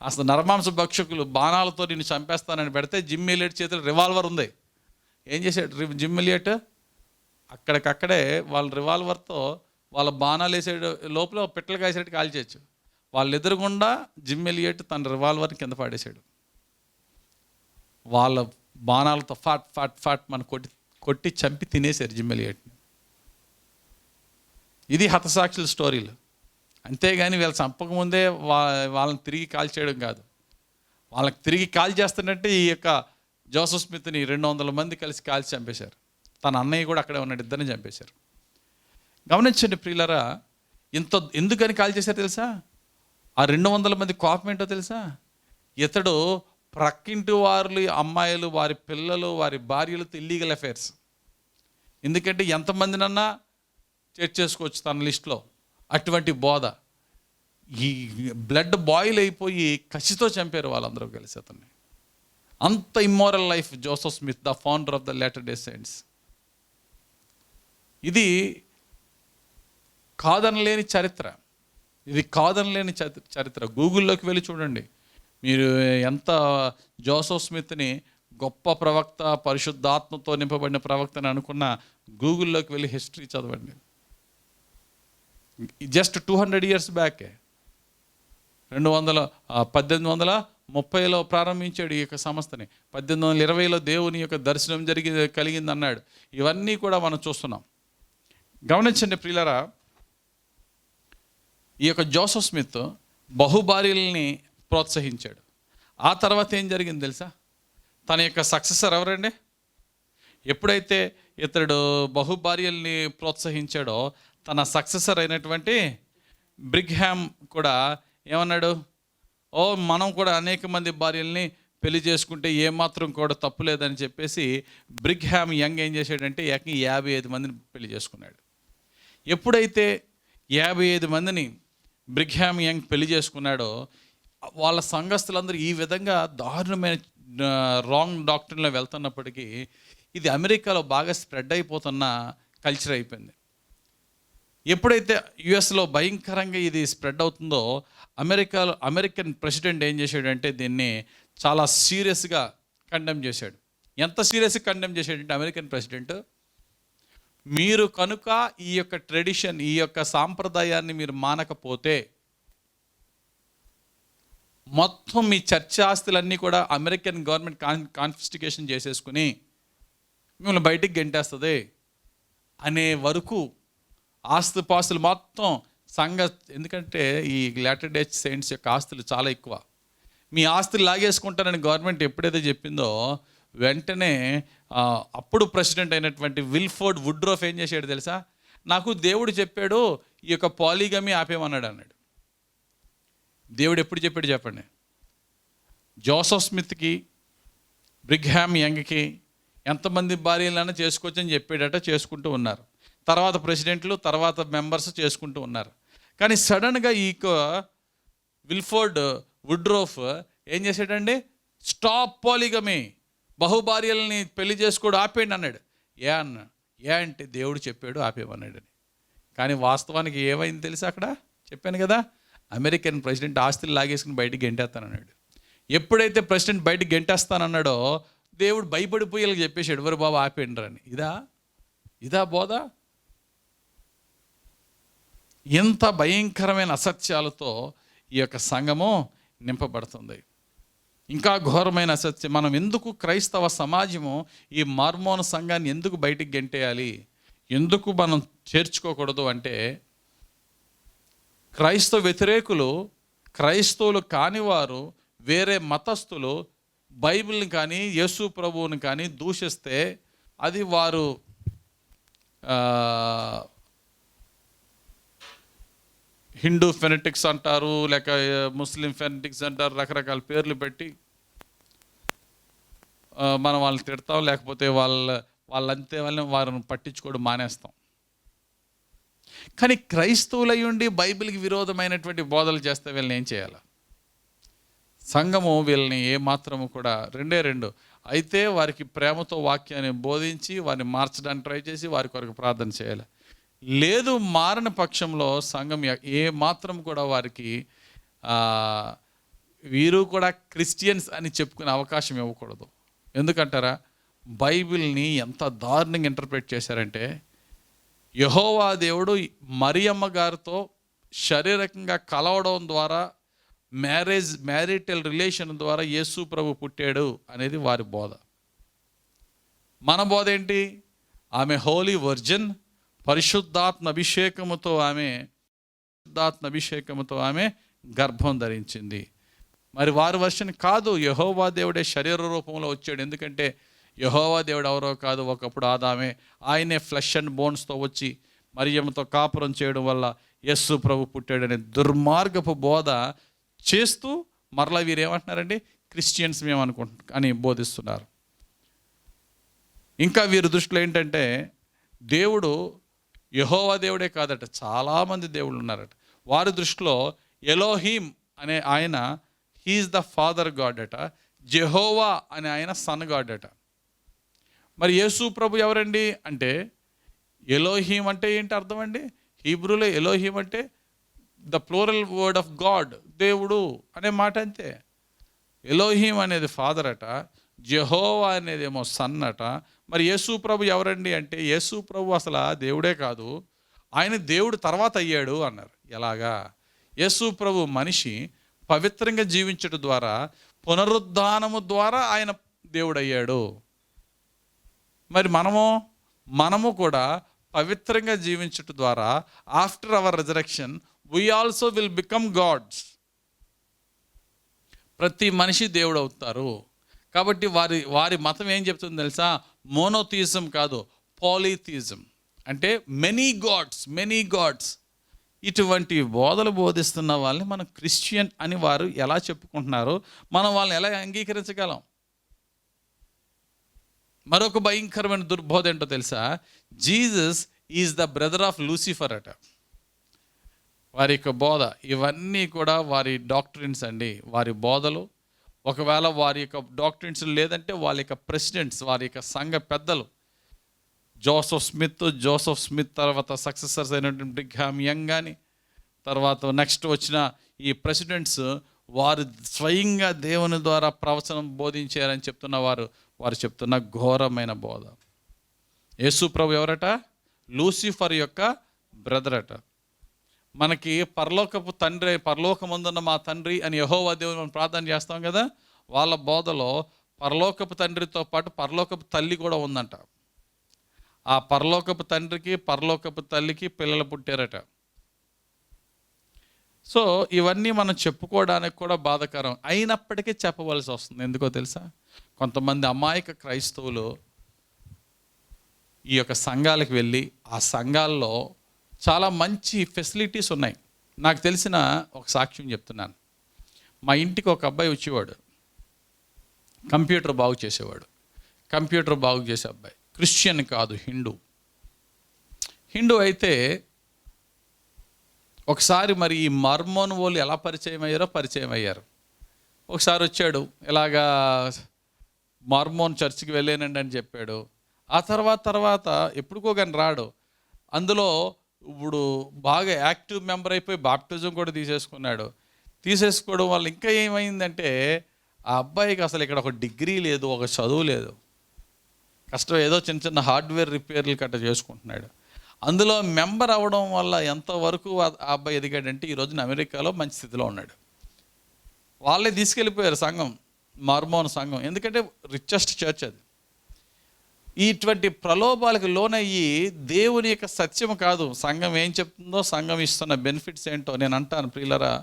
అసలు నరమాంస భక్షకులు బాణాలతో నిన్ను చంపేస్తానని పెడితే జిమ్ ఎలియట్ చేతిలో రివాల్వర్ ఉంది. ఏం చేశాడు జిమ్ ఎలియట్? అక్కడికక్కడే వాళ్ళ రివాల్వర్తో వాళ్ళ బాణాలు వేసే లోపల పిట్టలు కాసేటి కాల్చేయచ్చు. వాళ్ళు ఎదురుగుండా జిమ్ ఎలియట్ తన రివాల్వర్ని కింద పాడేశాడు. వాళ్ళ బాణాలతో ఫాట్ ఫాట్ ఫాట్ మన కొట్టి చంపి తినేశారు జిమ్ ఎలియట్ని. ఇది హతసాక్షుల స్టోరీలు. అంతేగాని వీళ్ళు చంపకముందే వాళ్ళని తిరిగి కాల్ చేయడం కాదు. వాళ్ళకి తిరిగి కాల్ చేస్తున్నట్టే ఈ యొక్క జోసెఫ్ స్మిత్ని 200 మంది కలిసి కాల్చి చంపేశారు. తన అన్నయ్య కూడా అక్కడే ఉన్నాడు, ఇద్దరిని చంపేశారు. గమనించండి ప్రియులరా, ఎందుకని కాల్ చేశారు తెలుసా? ఆ 200 మంది కోపం ఏంటో తెలుసా? ఇతడు ప్రక్కింటి వారు అమ్మాయిలు, వారి పిల్లలు, వారి భార్యలతో ఇల్లీగల్ అఫైర్స్. ఎందుకంటే ఎంతమందినన్నా చేర్చేసుకోవచ్చు తన లిస్టులో. అటువంటి బోధ, ఈ బ్లడ్ బాయిల్ అయిపోయి కసితో చంపారు వాళ్ళందరూ కలిసి అతన్ని. అంత immoral life Joseph Smith, the founder of the later day saints. ఇది కాదనలేని చరిత్ర. ఇది కాదనలేని చరిత్ర. గూగుల్లోకి వెళ్ళి చూడండి. మీరు ఎంత జోసెఫ్ స్మిత్ని గొప్ప ప్రవక్త, పరిశుద్ధాత్మతో నింపబడిన ప్రవక్తని అనుకున్న గూగుల్లోకి వెళ్ళి హిస్టరీ చదవండి. జస్ట్ 200 years బ్యాకే, 1830లో ప్రారంభించాడు ఈ యొక్క సంస్థని. 1820లో దేవుని యొక్క దర్శనం కలిగింది అన్నాడు. ఇవన్నీ కూడా మనం చూస్తున్నాం. గమనించండి ప్రియులరా, ఈ యొక్క జోసెఫ్ స్మిత్ బహుభార్యల్ని ప్రోత్సహించాడు. ఆ తర్వాత ఏం జరిగింది తెలుసా? తన యొక్క సక్సెసర్ ఎవరండి? ఎప్పుడైతే ఇతడు బహుభార్యల్ని ప్రోత్సహించాడో తన సక్సెసర్ అయినటువంటి బ్రిగ్హామ్ కూడా ఏమన్నాడు? మనం కూడా అనేక మంది భార్యల్ని పెళ్లి చేసుకుంటే ఏమాత్రం కూడా తప్పు లేదని చెప్పేసి బ్రిగ్హామ్ యంగ్ ఏం చేశాడంటే ఏకంగా 55 మందిని పెళ్లి చేసుకున్నాడు. ఎప్పుడైతే 55 మందిని బ్రిగ్హామ్ యంగ్ పెళ్లి చేసుకున్నాడో వాళ్ళ సంఘస్థులందరూ ఈ విధంగా దారుణమైన రాంగ్ డాక్టరీన్లో వెళ్తున్నప్పటికీ ఇది అమెరికాలో బాగా స్ప్రెడ్ అయిపోతున్న కల్చర్ అయిపోయింది. ఎప్పుడైతే యుఎస్లో భయంకరంగా ఇది స్ప్రెడ్ అవుతుందో అమెరికన్ ప్రెసిడెంట్ ఏం చేశాడంటే దీన్ని చాలా సీరియస్గా కండెమ్ చేశాడు. ఎంత సీరియస్గా కండెమ్ చేశాడంటే అమెరికన్ ప్రెసిడెంట్ మీరు కనుక ఈ యొక్క ట్రెడిషన్, ఈ యొక్క సాంప్రదాయాన్ని మీరు మానకపోతే మొత్తం మీ చర్చ ఆస్తులన్నీ కూడా అమెరికన్ గవర్నమెంట్ కాన్ఫిస్టికేషన్ చేసేసుకుని మిమ్మల్ని బయటికి గెంటేస్తుంది అనే వరకు ఆస్తుపాస్తులు మొత్తం ఎందుకంటే ఈ లాటర్ డే సెయింట్స్ యొక్క ఆస్తులు చాలా ఎక్కువ. మీ ఆస్తులు లాగేసుకుంటారని గవర్నమెంట్ ఎప్పుడైతే చెప్పిందో వెంటనే అప్పుడు ప్రెసిడెంట్ అయినటువంటి విల్ఫోర్డ్ వుడ్రోఫ్ ఏం చేశాడు తెలుసా? నాకు దేవుడు చెప్పాడు ఈ యొక్క పాలిగమీ ఆపేమన్నాడు అన్నాడు. దేవుడు ఎప్పుడు చెప్పాడు చెప్పండి? జోసెఫ్ స్మిత్కి, బ్రిగ్హామ్ యంగ్కి ఎంతమంది భార్యలైనా చేసుకోవచ్చని చెప్పాడట. చేసుకుంటూ ఉన్నారు. తర్వాత ప్రెసిడెంట్లు, తర్వాత మెంబర్స్ చేసుకుంటూ ఉన్నారు. కానీ సడన్గా ఈ విల్ఫోర్డ్ వుడ్రోఫ్ ఏం చేశాడండి? స్టాప్ పాలిగమీ, బహుభార్యలని పెళ్లి చేసుకోడు ఆపేయండి అన్నాడు. ఏ అంటే దేవుడు చెప్పాడు ఆపేమన్నాడని. కానీ వాస్తవానికి ఏమైంది తెలుసా? అక్కడ చెప్పాను కదా, అమెరికన్ ప్రెసిడెంట్ ఆస్తులు లాగేసుకుని బయటికి గెంటేస్తానన్నాడు. ఎప్పుడైతే ప్రెసిడెంట్ బయటికి గెంటేస్తానన్నాడో దేవుడు భయపడిపోయి వీళ్ళకి చెప్పేశాడు, ఎవరు బాబు ఆపేయండి అని. ఇదా బోధ? ఎంత భయంకరమైన అసత్యాలతో ఈ యొక్క సంఘము నింపబడుతుంది. ఇంకా ఘోరమైన అసత్యం. మనం ఎందుకు క్రైస్తవ సమాజము ఈ మార్మోన్ సంఘాన్ని ఎందుకు బయటికి గెంటేయాలి, ఎందుకు మనం చేర్చుకోకూడదు అంటే, క్రైస్తవ వ్యతిరేకులు, క్రైస్తవులు కానివారు, వేరే మతస్థులు బైబిల్ని కానీ యేసు ప్రభువుని కానీ దూషిస్తే అది వారు హిందూ ఫెనటిక్స్ అంటారు, లేక ముస్లిం ఫెనటిక్స్ అంటారు, రకరకాల పేర్లు పెట్టి మనం వాళ్ళని తిడతాం, లేకపోతే వాళ్ళంతే వాళ్ళని వారిని పట్టించుకోవడం మానేస్తాం. కానీ క్రైస్తవులై ఉండి బైబిల్కి విరోధమైనటువంటి బోధలు చేస్తే వీళ్ళని ఏం చేయాలి? సంఘము వీళ్ళని ఏమాత్రము కూడా రెండు అయితే వారికి ప్రేమతో వాక్యాన్ని బోధించి వారిని మార్చడానికి ట్రై చేసి వారి కొరకు ప్రార్థన చేయాలి. లేదు మారని పక్షంలో సంఘం ఏ మాత్రం కూడా వారికి వీరు కూడా క్రిస్టియన్స్ అని చెప్పుకునే అవకాశం ఇవ్వకూడదు. ఎందుకంటారా? బైబిల్ని ఎంత దారుణంగా ఇంటర్ప్రిట్ చేశారంటే, యెహోవా దేవుడు మరియమ్మ గారితో శారీరకంగా కలవడం ద్వారా మ్యారిటల్ రిలేషన్ ద్వారా యేసు ప్రభు పుట్టాడు అనేది వారి బోధ. మన బోధ ఏంటి? ఆమె హోలీ వర్జిన్, పరిశుద్ధాత్మ అభిషేకముతో ఆమె గర్భం ధరించింది. మరి వారి వర్షన్ కాదు, యెహోవా దేవుడే శరీర రూపంలో వచ్చాడు. ఎందుకంటే యెహోవా దేవుడు ఎవరో కాదు, ఒకప్పుడు ఆదామే. ఆయనే ఫ్లెష్ అండ్ బోన్స్తో వచ్చి మరియమ్మతో కాపురం చేయడం వల్ల యేసు ప్రభు పుట్టాడనే దుర్మార్గపు బోధ చేస్తూ మరలా వీరు ఏమంటున్నారండి? క్రిస్టియన్స్ మేము అని బోధిస్తున్నారు. ఇంకా వీరి దృష్టిలో ఏంటంటే, దేవుడు యెహోవా దేవుడే కాదట, చాలామంది దేవుళ్ళు ఉన్నారట. వారి దృష్టిలో ఎలోహీమ్ అనే ఆయన హీఈస్ ద ఫాదర్ గాడ్ అట, జెహోవా అనే ఆయన సన్ గాడ్ అట. మరి యేసు ప్రభు ఎవరండి అంటే, ఎలోహీమ్ అంటే ఏంటి అర్థం అండి? హీబ్రూలో ఎలోహీమ్ అంటే the plural word of God, దేవుడు అనే మాట అంతే. ఎలోహీమ్ అనేది ఫాదర్ అట, జెహోవా అనేది ఏమో సన్ అట. మరి యేసు ప్రభు ఎవరండి అంటే, యేసు ప్రభు అసలు దేవుడే కాదు, ఆయన దేవుడు తర్వాత అయ్యాడు అన్నారు. ఎలాగా? యేసు ప్రభు మనిషి పవిత్రంగా జీవించడం ద్వారా, పునరుద్ధానము ద్వారా ఆయన దేవుడు అయ్యాడు. మరి మనము కూడా పవిత్రంగా జీవించడం ద్వారా after our resurrection we also will become gods. ప్రతి మనిషి దేవుడు అవుతారు. కాబట్టి వారి మతం ఏం చెప్తుంది తెలుసా? మోనోథియిజం కాదు, పాలిథియిజం. అంటే మెనీ గాడ్స్. ఇటువంటి బోధలు బోధిస్తున్న వాళ్ళని మనం క్రిస్టియన్ అని వారు ఎలా చెప్పుకుంటున్నారో మనం వాళ్ళని ఎలా అంగీకరించగలం? మరొక భయంకరమైన దుర్బోధ ఏంటో తెలుసా? Jesus is the brother of Lucifer అట. వారి యొక్క బోధ ఇవన్నీ కూడా వారి డాక్ట్రిన్స్ అండి, వారి బోధలు. ఒకవేళ వారి యొక్క డాక్ట్రిన్స్ లేదంటే వాళ్ళ యొక్క ప్రెసిడెంట్స్, వారి యొక్క సంఘ పెద్దలు, జోసెఫ్ స్మిత్ తర్వాత సక్సెసర్స్ అయినటువంటి బ్రిగ్హామ్ యంగ్ కానీ, తర్వాత నెక్స్ట్ వచ్చిన ఈ ప్రెసిడెంట్స్, వారు స్వయంగా దేవుని ద్వారా ప్రవచనం బోధించారని చెప్తున్న వారు చెప్తున్న ఘోరమైన బోధ. యేసు ప్రభు ఎవరట? లూసిఫర్ యొక్క బ్రదర్ అట. మనకి పరలోకపు తండ్రి, పరలోకమందున్న మా తండ్రి అని యెహోవా దేవుని మనం ప్రార్థన చేస్తాం కదా, వాళ్ళ బోధలో పరలోకపు తండ్రితో పాటు పరలోకపు తల్లి కూడా ఉందంట. ఆ పరలోకపు తండ్రికి పరలోకపు తల్లికి పిల్లలు పుట్టారట. సో ఇవన్నీ మనం చెప్పుకోవడానికి కూడా బాధాకరం, అయినప్పటికీ చెప్పవలసి వస్తుంది. ఎందుకో తెలుసా? కొంతమంది అమాయక క్రైస్తవులు ఈ యొక్క సంఘాలకు వెళ్ళి ఆ సంఘాల్లో చాలా మంచి ఫెసిలిటీస్ ఉన్నాయి. నాకు తెలిసిన ఒక సాక్ష్యం చెప్తున్నాను. మా ఇంటికి ఒక అబ్బాయి వచ్చేవాడు, కంప్యూటర్ బాగు చేసేవాడు. కంప్యూటర్ బాగు చేసే అబ్బాయి, క్రిస్టియన్ కాదు, హిందూ అయితే ఒకసారి మరి ఈ మర్మోన్ వాళ్ళు ఎలా పరిచయం అయ్యారు. ఒకసారి వచ్చాడు, ఇలాగా మార్మోన్ చర్చికి వెళ్ళానండి అని చెప్పాడు. ఆ తర్వాత ఎప్పుడుకో కానీ రాడు. అందులో ఇప్పుడు బాగా యాక్టివ్ మెంబర్ అయిపోయి బాప్టిజం కూడా తీసేసుకోవడం వల్ల ఇంకా ఏమైందంటే ఆ అబ్బాయికి అసలు ఇక్కడ ఒక డిగ్రీ లేదు, ఒక చదువు లేదు, కష్టం, ఏదో చిన్న చిన్న హార్డ్వేర్ రిపేర్లు కట్ట చేసుకుంటున్నాడు. అందులో మెంబర్ అవ్వడం వల్ల ఎంతవరకు ఆ అబ్బాయి ఎదిగాడంటే ఈ రోజున అమెరికాలో మంచి స్థితిలో ఉన్నాడు. వాళ్ళే తీసుకెళ్ళిపోయారు సంఘం, మార్మోన్ సంఘం, ఎందుకంటే రిచెస్ట్ చర్చ్ అది. ఇటువంటి ప్రలోభాలకు లోనయ్యి దేవుని యొక్క సత్యం కాదు, సంఘం ఏం చెప్తుందో, సంఘం ఇస్తున్న బెనిఫిట్స్ ఏంటో నేను అంటాను. ప్రియులరా,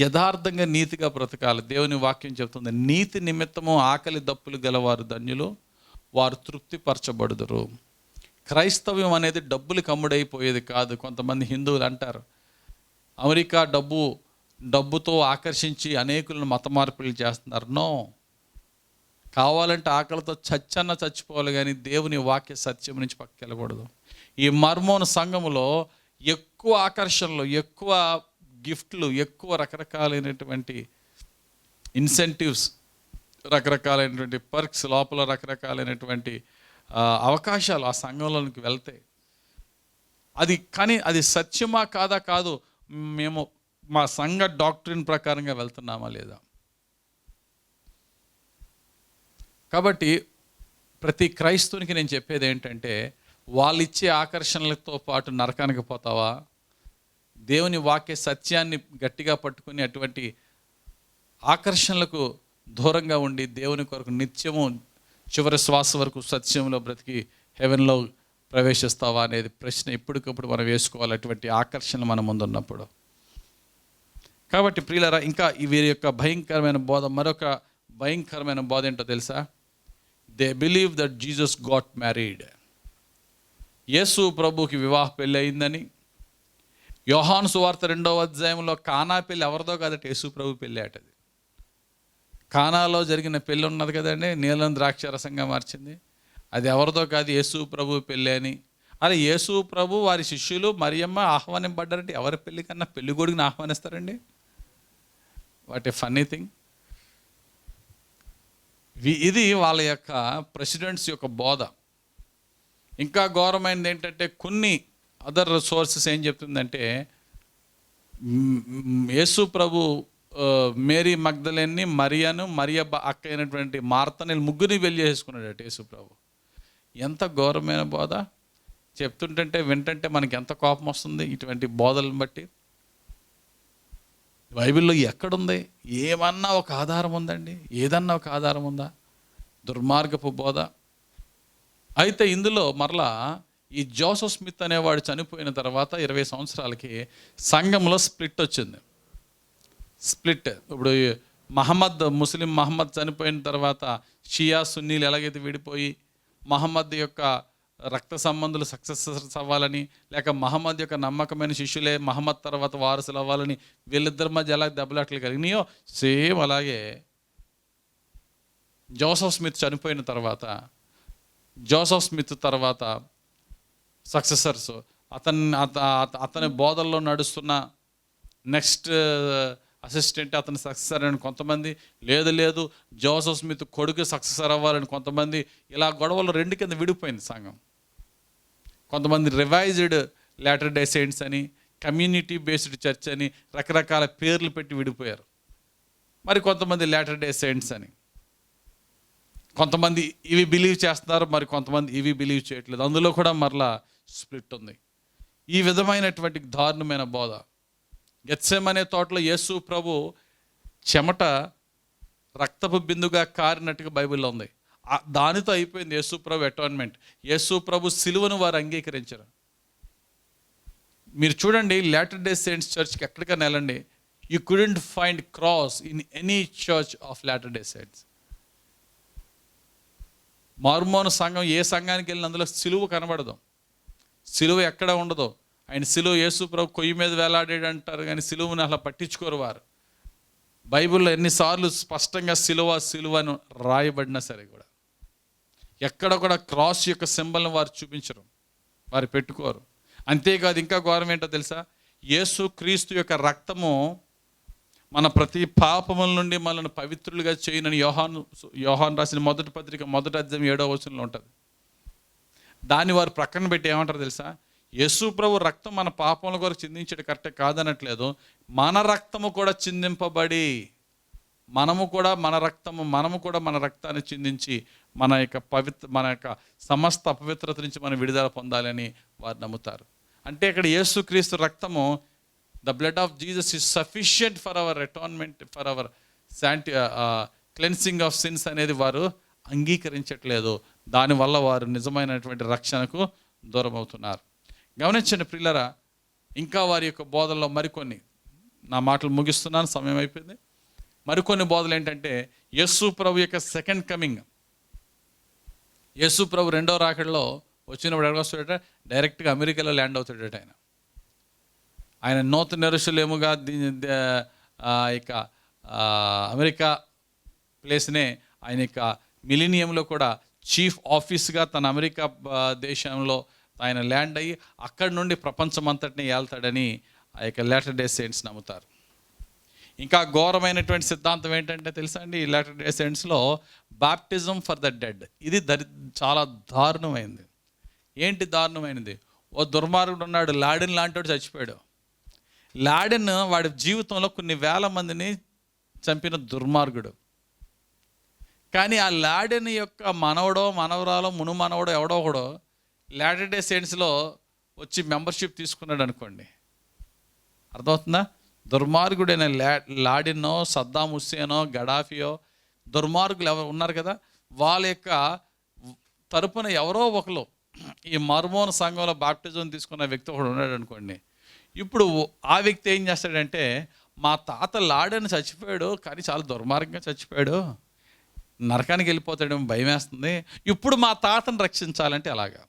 యథార్థంగా నీతిగా బ్రతకాలి. దేవుని వాక్యం చెప్తుంది, నీతి నిమిత్తము ఆకలి దప్పులు గలవారు ధన్యులు, వారు తృప్తిపరచబడుదురు. క్రైస్తవ్యం అనేది డబ్బులకు అమ్ముడైపోయేది కాదు. కొంతమంది హిందువులు అంటారు అమెరికా డబ్బుతో ఆకర్షించి అనేకులను మత మార్పులు చేస్తున్నారు. నో, కావాలంటే ఆకలితో చచ్చిపోవాలి, కానీ దేవుని వాక్య సత్యం నుంచి పక్కకి వెళ్ళకూడదు. ఈ మర్మోన్ సంఘములో ఎక్కువ ఆకర్షణలు, ఎక్కువ గిఫ్ట్లు, ఎక్కువ రకరకాలైనటువంటి ఇన్సెంటివ్స్, రకరకాలైనటువంటి పర్క్స్, లోపల రకరకాలైనటువంటి అవకాశాలు ఆ సంఘంలోనికి వెళ్తాయి. కానీ అది సత్యమా కాదు, మేము మా సంఘ డాక్ట్రిన్ ప్రకారంగా వెళ్తున్నామా లేదా. కాబట్టి ప్రతి క్రైస్తవునికి నేను చెప్పేది ఏంటంటే, వాళ్ళు ఇచ్చే ఆకర్షణలతో పాటు నరకానికి పోతావా? దేవుని వాక్య సత్యాన్ని గట్టిగా పట్టుకుని అటువంటి ఆకర్షణలకు దూరంగా ఉండి దేవుని కొరకు నిత్యము చివరి శ్వాస వరకు సత్యంలో బ్రతికి హెవెన్లో ప్రవేశిస్తావా అనేది ప్రశ్న ఎప్పటికప్పుడు మనం వేసుకోవాలి, అటువంటి ఆకర్షణ మన ముందున్నప్పుడు. కాబట్టి ప్రియులారా, ఇంకా వీరి యొక్క భయంకరమైన బోధ, మరొక భయంకరమైన బోధ ఏంటో తెలుసా? They believe that Jesus got married. యేసు ప్రభుకి వివాహ పెళ్ళి అయిందని. యోహాను సువార్త 2వ అధ్యాయంలో కానా పెళ్ళి ఎవరిదో కాదట, యేసు ప్రభు పెళ్ళి అటది. కానాలో జరిగిన పెళ్ళి ఉన్నది కదండి, నీలం ద్రాక్ష రసంగా మార్చింది, అది ఎవరిదో కాదు, యేసు ప్రభు పెళ్ళి అని. అరే, యేసు ప్రభు వారి శిష్యులు మరియమ్మ ఆహ్వానింపడ్డారంటే ఎవరి పెళ్ళి కన్నా పెళ్లి కొడుకుని ఆహ్వానిస్తారండి? What a funny thing. ఇది వాళ్ళ యొక్క ప్రెసిడెంట్స్ యొక్క బోధ. ఇంకా ఘోరమైనది ఏంటంటే, కొన్ని అదర్ సోర్సెస్ ఏం చెప్తుందంటే, యేసు ప్రభు మేరీ మగ్దలేన్ని, మరియ అక్క అయినటువంటి మార్తని ముగ్గురిని పెళ్లి చేసుకున్నాడట యేసు ప్రభు. ఎంత ఘోరమైన బోధ చెప్తుంటే వింటుంటే మనకి ఎంత కోపం వస్తుంది ఇటువంటి బోధలను బట్టి. బైబిల్లో ఎక్కడుంది? ఏమన్నా ఒక ఆధారం ఉందండి? ఏదన్నా ఒక ఆధారం ఉందా? దుర్మార్గపు బోధ. అయితే ఇందులో మరలా ఈ జోసెఫ్ స్మిత్ అనేవాడు చనిపోయిన తర్వాత 20 సంవత్సరాలకి సంఘంలో స్ప్లిట్ వచ్చింది. ఇప్పుడు ముస్లిం మహమ్మద్ చనిపోయిన తర్వాత షియా సున్నీలు ఎలాగైతే విడిపోయి మహమ్మద్ యొక్క రక్త సంబంధులు సక్సెసర్స్ అవ్వాలని, లేక మహమ్మద్ యొక్క నమ్మకమైన శిష్యులే మహమ్మద్ తర్వాత వారసులు అవ్వాలని వీళ్ళిద్దరి మధ్య ఎలా దెబ్బలాట్లు కలిగినాయో, సేమ్ అలాగే జోసెఫ్ స్మిత్ చనిపోయిన తర్వాత జోసెఫ్ స్మిత్ తర్వాత సక్సెసర్స్, అతని బోధల్లో నడుస్తున్న నెక్స్ట్ అసిస్టెంట్ అతని సక్సెసర్ అని కొంతమంది, లేదు జోసెఫ్ స్మిత్ కొడుకు సక్సెసర్ అవ్వాలని కొంతమంది, ఇలా గొడవలు 2 కింద విడిపోయింది సంఘం. కొంతమంది రివైజ్డ్ లాటర్ డే సెయింట్స్ అని, కమ్యూనిటీ బేస్డ్ చర్చ్ అని రకరకాల పేర్లు పెట్టి విడిపోయారు. మరి కొంతమంది లాటర్ డే సెయింట్స్ అని, కొంతమంది ఇవి బిలీవ్ చేస్తున్నారు, మరి కొంతమంది ఇవి బిలీవ్ చేయట్లేదు. అందులో కూడా మరలా స్ప్లిట్ ఉంది. ఈ విధమైనటువంటి దారుణమైన బోధ. గెత్సెమనే తోటలో యేసు ప్రభు చెమట రక్తపు బిందుగా కారినట్టుగా బైబిల్లో ఉంది. దానితో అయిపోయింది యేసు ప్రభు అటాన్మెంట్. యేసు ప్రభు సిలువను వారు అంగీకరించారు. మీరు చూడండి, లాటర్ డే సెయింట్స్ చర్చ్కి ఎక్కడికైనా వెళ్ళండి, you couldn't find cross in any church of latter day saints. Mormon సంఘం ఏ సంఘానికి వెళ్ళిన అందులో సిలువ కనబడదు, సిలువ ఎక్కడ ఉండదు. ఆయన సిలువ యేసు ప్రభు కొయ్యి మీద వేలాడాడు అంటారు, కానీ సిలువను అలా పట్టించుకోరు వారు. బైబిల్లో ఎన్నిసార్లు స్పష్టంగా సిలువను రాయబడినా సరే కూడా ఎక్కడ కూడా క్రాస్ యొక్క సింబల్ని వారు చూపించరు, వారు పెట్టుకోరు. అంతేకాదు, ఇంకా ఘోరం ఏంటో తెలుసా, యేసు క్రీస్తు యొక్క రక్తము మన ప్రతి పాపముల నుండి మనల్ని పవిత్రులుగా చేయనని యోహాను రాసిన మొదటి పత్రిక 1వ అధ్యాయం 7వ వచనంలో ఉంటుంది. దాన్ని వారు ప్రక్కన పెట్టి ఏమంటారు తెలుసా, యేసు ప్రభు రక్తం మన పాపముల కొరకు చిందించడం కరెక్టే కాదనట్లేదు, మన రక్తము కూడా చిందింపబడి మనము కూడా మన రక్తాన్ని చిందించి మన యొక్క సమస్త అపవిత్రత నుంచి మనం విడుదల పొందాలని వారు నమ్ముతారు. అంటే ఇక్కడ యేసుక్రీస్తు రక్తము, the blood of Jesus is sufficient for our atonement, for our cleansing of sins అనేది వారు అంగీకరించట్లేదు. దానివల్ల వారు నిజమైనటువంటి రక్షణకు దూరం అవుతున్నారు. గమనించండి ప్రియులారా, ఇంకా వారి యొక్క బోధనలో మరికొన్ని, నా మాటలు ముగిస్తున్నాను, సమయం అయిపోయింది. మరికొన్ని బోధలు ఏంటంటే, యేసు ప్రభు యొక్క సెకండ్ కమింగ్, యేసు ప్రభు రెండో రాకడలో వచ్చినప్పుడు ఎక్కడ వస్తాడట, డైరెక్ట్గా అమెరికాలో ల్యాండ్ అవుతాడట. ఆయన నూతన యెరూషలేముగా ఇక అమెరికా ప్లేస్నే ఆయన యొక్క మిలీనియంలో కూడా చీఫ్ ఆఫీస్గా తన అమెరికా దేశంలో ఆయన ల్యాండ్ అయ్యి అక్కడి నుండి ప్రపంచం అంతటిని ఏళ్తాడని ఆ యొక్క లాటర్ డే సెయింట్స్ నమ్ముతారు. ఇంకా ఘోరమైనటువంటి సిద్ధాంతం ఏంటంటే తెలుసా అండి, ఈ లాటర్ డే సెయింట్స్లో బాప్టిజం ఫర్ ద డెడ్. ఇది చాలా దారుణమైంది. ఏంటి దారుణమైనది? ఓ దుర్మార్గుడు ఉన్నాడు, లాడెన్ లాంటివాడు చచ్చిపోయాడు. లాడెన్ వాడి జీవితంలో కొన్ని వేల మందిని చంపిన దుర్మార్గుడు. కానీ ఆ లాడెన్ యొక్క మనవడో మనవరాలో మునుమనవడో ఎవడో ఒకడో లాటర్ డే సెయింట్స్లో వచ్చి మెంబర్షిప్ తీసుకున్నాడు అనుకోండి, అర్థమవుతుందా? దుర్మార్గుడైన లాడెన్నో, సద్దాం హుస్సేనో, గడాఫియో, దుర్మార్గులు ఎవరు ఉన్నారు కదా, వాళ్ళ యొక్క తరపున ఎవరో ఒకరు ఈ మర్మోన్ సంఘంలో బాప్టిజం తీసుకున్న వ్యక్తి ఒకడు ఉన్నాడు అనుకోండి. ఇప్పుడు ఆ వ్యక్తి ఏం చేస్తాడంటే, మా తాత లాడెన్ చచ్చిపోయాడు, కానీ చాలా దుర్మార్గంగా చచ్చిపోయాడు, నరకానికి వెళ్ళిపోతాడేమో భయం వేస్తుంది, ఇప్పుడు మా తాతను రక్షించాలంటే అలాగా.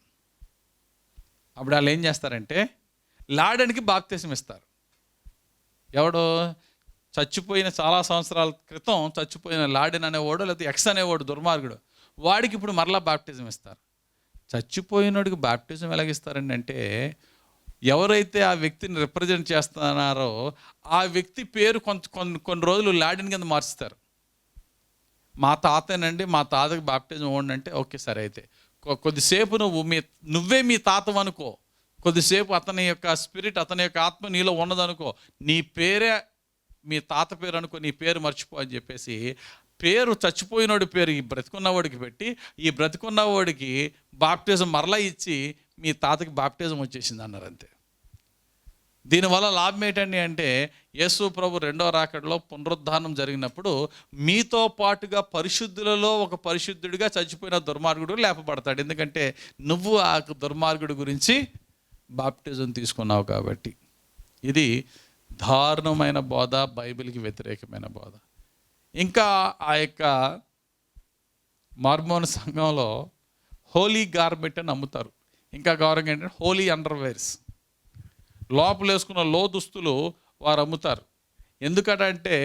అప్పుడు వాళ్ళు ఏం చేస్తారంటే లాడెన్కి బాప్తిసం ఇస్తారు. ఎవడో చచ్చిపోయిన చాలా సంవత్సరాల క్రితం చచ్చిపోయిన లాడెన్ అనేవాడు, లేకపోతే ఎక్స్ అనేవాడు దుర్మార్గుడు, వాడికి ఇప్పుడు మరలా బాప్టిజం ఇస్తారు. చచ్చిపోయినోడికి బాప్టిజం ఎలాగిస్తారండి అంటే, ఎవరైతే ఆ వ్యక్తిని రిప్రజెంట్ చేస్తున్నారో ఆ వ్యక్తి పేరు కొన్ని రోజులు లాడెన్ కింద మార్చుతారు. మా తాతేనండి, మా తాతకి బాప్టిజం ఇవ్వండి అంటే ఓకే సరే, అయితే కొద్దిసేపు నువ్వే మీ తాత అనుకో, కొద్దిసేపు అతని యొక్క స్పిరిట్, అతని యొక్క ఆత్మ నీలో ఉన్నదనుకో, నీ పేరే మీ తాత పేరు అనుకో, నీ పేరు మర్చిపో అని చెప్పేసి పేరు, చచ్చిపోయినోడి పేరు ఈ బ్రతికున్నవాడికి పెట్టి, ఈ బ్రతికున్నవాడికి బాప్టిజం మరలా ఇచ్చి మీ తాతకి బాప్టిజం వచ్చేసింది అన్నారు. అంతే. దీనివల్ల లాభం ఏంటండి అంటే, యేసు ప్రభు రెండో రాకడలో పునరుద్ధానం జరిగినప్పుడు మీతో పాటుగా పరిశుద్ధులలో ఒక పరిశుద్ధుడిగా చచ్చిపోయిన దుర్మార్గుడు లేపబడతాడు. ఎందుకంటే నువ్వు ఆ దుర్మార్గుడి గురించి బాప్టిజం తీసుకున్నావు కాబట్టి. ఇది దారుణమైన బోధ, బైబిల్కి వ్యతిరేకమైన బోధ. ఇంకా ఆ యొక్క మార్మోన్ సంఘంలో హోలీ గార్మెంట్ అని అమ్ముతారు. ఇంకా గౌరవంగా ఏంటంటే హోలీ అండర్వేర్స్, లోపల వేసుకున్న లో దుస్తులు వారు అమ్ముతారు. ఎందుకంటే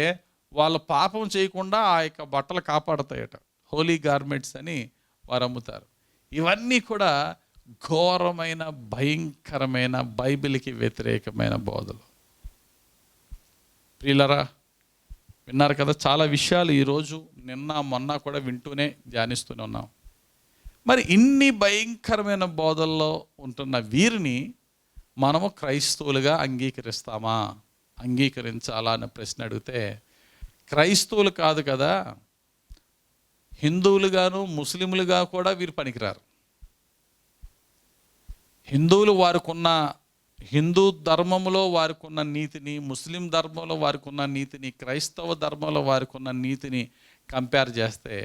వాళ్ళ పాపం చేయకుండా ఆ యొక్క బట్టలు కాపాడుతాయట. హోలీ గార్మెంట్స్ అని వారు అమ్ముతారు. ఇవన్నీ కూడా ఘోరమైన, భయంకరమైన, బైబిల్కి వ్యతిరేకమైన బోధలు. ప్రియులరా, విన్నారు కదా, చాలా విషయాలు ఈరోజు నిన్న మొన్న కూడా వింటూనే ధ్యానిస్తూనే ఉన్నాం. మరి ఇన్ని భయంకరమైన బోధల్లో ఉంటున్న వీరిని మనము క్రైస్తవులుగా అంగీకరిస్తామా, అంగీకరించాలా అనే ప్రశ్న అడిగితే, క్రైస్తవులు కాదు కదా, హిందువులుగాను ముస్లింలుగా కూడా వీరు పనికిరారు. హిందువులు వారికున్న హిందూ ధర్మంలో వారికున్న నీతిని, ముస్లిం ధర్మంలో వారికున్న నీతిని, క్రైస్తవ ధర్మంలో వారికున్న నీతిని కంపేర్ చేస్తే,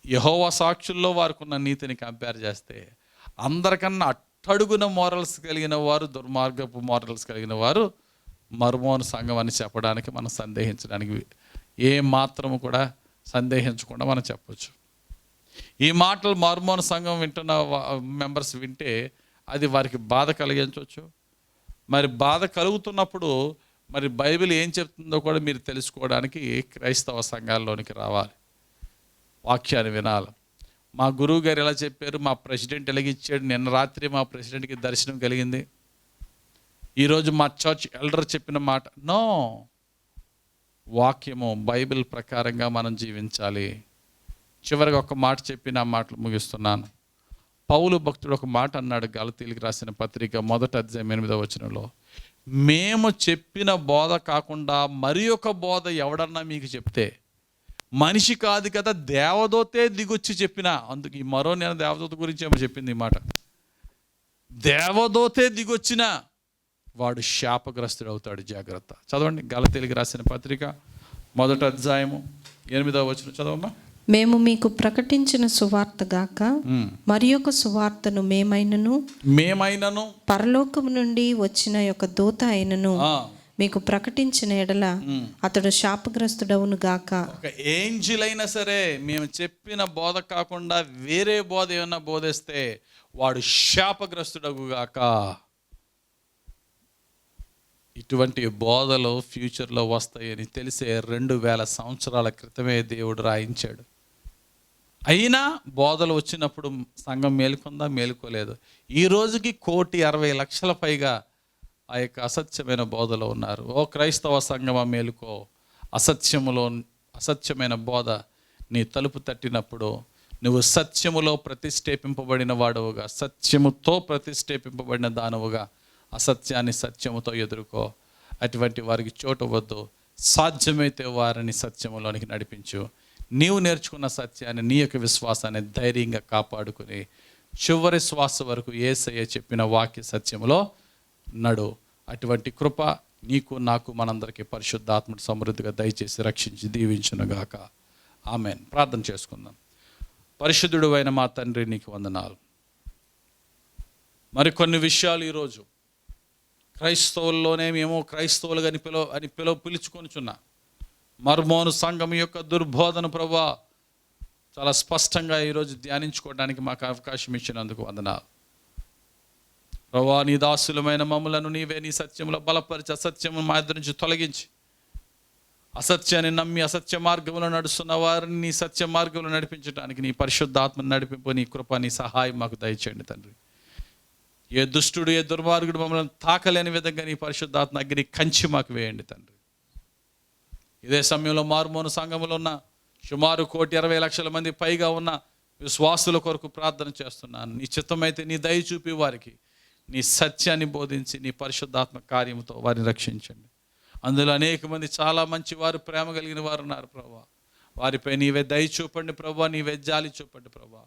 యెహోవా సాక్షుల్లో వారికున్న నీతిని కంపేర్ చేస్తే, అందరికన్నా అట్టడుగున మోరల్స్ కలిగిన వారు, దుర్మార్గపు మోరల్స్ కలిగిన వారు మర్మోను సంఘం అని చెప్పడానికి మనం సందేహించడానికి ఏ మాత్రము కూడా సందేహించకుండా మనం చెప్పొచ్చు. ఈ మాటలు మర్మోను సంఘం వింటున్న మెంబర్స్ వింటే అది వారికి బాధ కలిగించవచ్చు. మరి బాధ కలుగుతున్నప్పుడు మరి బైబిల్ ఏం చెప్తుందో కూడా మీరు తెలుసుకోవడానికి క్రైస్తవ సంఘాల్లోనికి రావాలి, వాక్యాన్ని వినాలి. మా గురువు గారు ఎలా చెప్పారు, మా ప్రెసిడెంట్ ఎలాగిచ్చాడు, నిన్న రాత్రి మా ప్రెసిడెంట్కి దర్శనం కలిగింది, ఈరోజు మా చర్చ్ ఎల్డర్ చెప్పిన మాట. నో, వాక్యము బైబిల్ ప్రకారంగా మనం జీవించాలి. చివరిగా ఒక మాట చెప్పి నా మాటలు ముగిస్తున్నాను. పౌలు భక్తుడు ఒక మాట అన్నాడు గలతీయులకు రాసిన పత్రిక 1వ అధ్యాయం 8వ వచనంలో, మేము చెప్పిన బోధ కాకుండా మరి ఒక బోధ ఎవడన్నా మీకు చెప్తే, మనిషి కాదు కదా దేవదూతే దిగొచ్చి చెప్పినా, అందుకు ఈ మరో నేను దేవదూత గురించి ఏమో చెప్పింది ఈ మాట, దేవదూతే దిగొచ్చినా వాడు శాపగ్రస్తుడు అవుతాడు, జాగ్రత్త. చదవండి గలతీయులకు రాసిన పత్రిక 1వ అధ్యాయము 8వ వచనం చదవమ్మా. మేము మీకు ప్రకటించిన సువార్త గాక మరి ఒక సువార్తను మేమైనను పరలోకము నుండి వచ్చిన యొక్క దూత అయినను మీకు ప్రకటించిన ఎడల అతడు శాపగ్రస్తుడవును గాక. ఒక ఏంజిల్ అయినా సరే మేము చెప్పిన బోధ కాకుండా వేరే బోధ ఏమన్నా బోధిస్తే వాడు శాపగ్రస్తుడగు గాక. ఇటువంటి బోధలు ఫ్యూచర్లో వస్తాయని తెలిసే 2000 సంవత్సరాల క్రితమే దేవుడు రాయించాడు. అయినా బోధలు వచ్చినప్పుడు సంఘం మేలుకుందా, మేలుకోలేదు. ఈ రోజుకి 1,60,00,000 పైగా ఆ యొక్క అసత్యమైన బోధలో ఉన్నారు. ఓ క్రైస్తవ సంఘమా మేలుకో. అసత్యమైన బోధ నీ తలుపు తట్టినప్పుడు నువ్వు సత్యములో ప్రతిష్ఠేపింపబడిన వాడవుగా, సత్యముతో ప్రతిష్ఠేపింపబడిన దానవుగా అసత్యాన్ని సత్యముతో ఎదుర్కో. అటువంటి వారికి చోటు వద్దు. సాధ్యమైతే వారిని సత్యములోనికి నడిపించు. నీవు నేర్చుకున్న సత్యాన్ని, నీ యొక్క విశ్వాసాన్ని ధైర్యంగా కాపాడుకుని చివరి శ్వాస వరకు యేసయ్య చెప్పిన వాక్య సత్యములో నడు. అటువంటి కృప నీకు, నాకు, మనందరికీ పరిశుద్ధాత్ముడు సమృద్ధిగా దయచేసి రక్షించి దీవించునుగాక. ఆమేన్. ప్రార్థన చేసుకుందాం. పరిశుద్ధుడు అయిన మా తండ్రి, నీకు వందనాలు. మరికొన్ని విషయాలు ఈరోజు క్రైస్తవుల్లోనే మేము క్రైస్తవులుగా పిలుచుకొనిచున్నా మర్మోను సంఘం యొక్క దుర్బోధన ప్రభువా చాలా స్పష్టంగా ఈరోజు ధ్యానించుకోవడానికి మాకు అవకాశం ఇచ్చినందుకు వందనాలు ప్రభువా. నీ దాసులమైన మమ్ములను నీవే నీ సత్యంలో బలపరిచి అసత్యము మా ఇద్దరి నుంచి తొలగించి, అసత్యాన్ని నమ్మి అసత్య మార్గంలో నడుస్తున్న వారిని నీ సత్య మార్గంలో నడిపించడానికి నీ పరిశుద్ధాత్మను నడిపింపు, నీ కృప, నీ సహాయం మాకు దయచేయండి తండ్రి. ఏ దుష్టుడు, ఏ దుర్మార్గుడు మమ్మల్ని తాకలేని విధంగా నీ పరిశుద్ధాత్మ అగ్ని కంచి మాకు వేయండి తండ్రి. ఇదే సమయంలో మర్మోను సంఘములో ఉన్న సుమారు 1,20,00,000 మంది పైగా ఉన్న విశ్వాసుల కొరకు ప్రార్థన చేస్తున్నాను. నీ చిత్తమైతే నీ దయ చూపి వారికి నీ సత్యాన్ని బోధించి నీ పరిశుద్ధాత్మ కార్యముతో వారిని రక్షించండి. అందులో అనేక మంది చాలా మంచి వారు, ప్రేమ కలిగిన వారు ఉన్నారు ప్రభువా. వారిపై నీవే దయ చూపండి ప్రభువా, నీవే జాలి చూపండి ప్రభువా.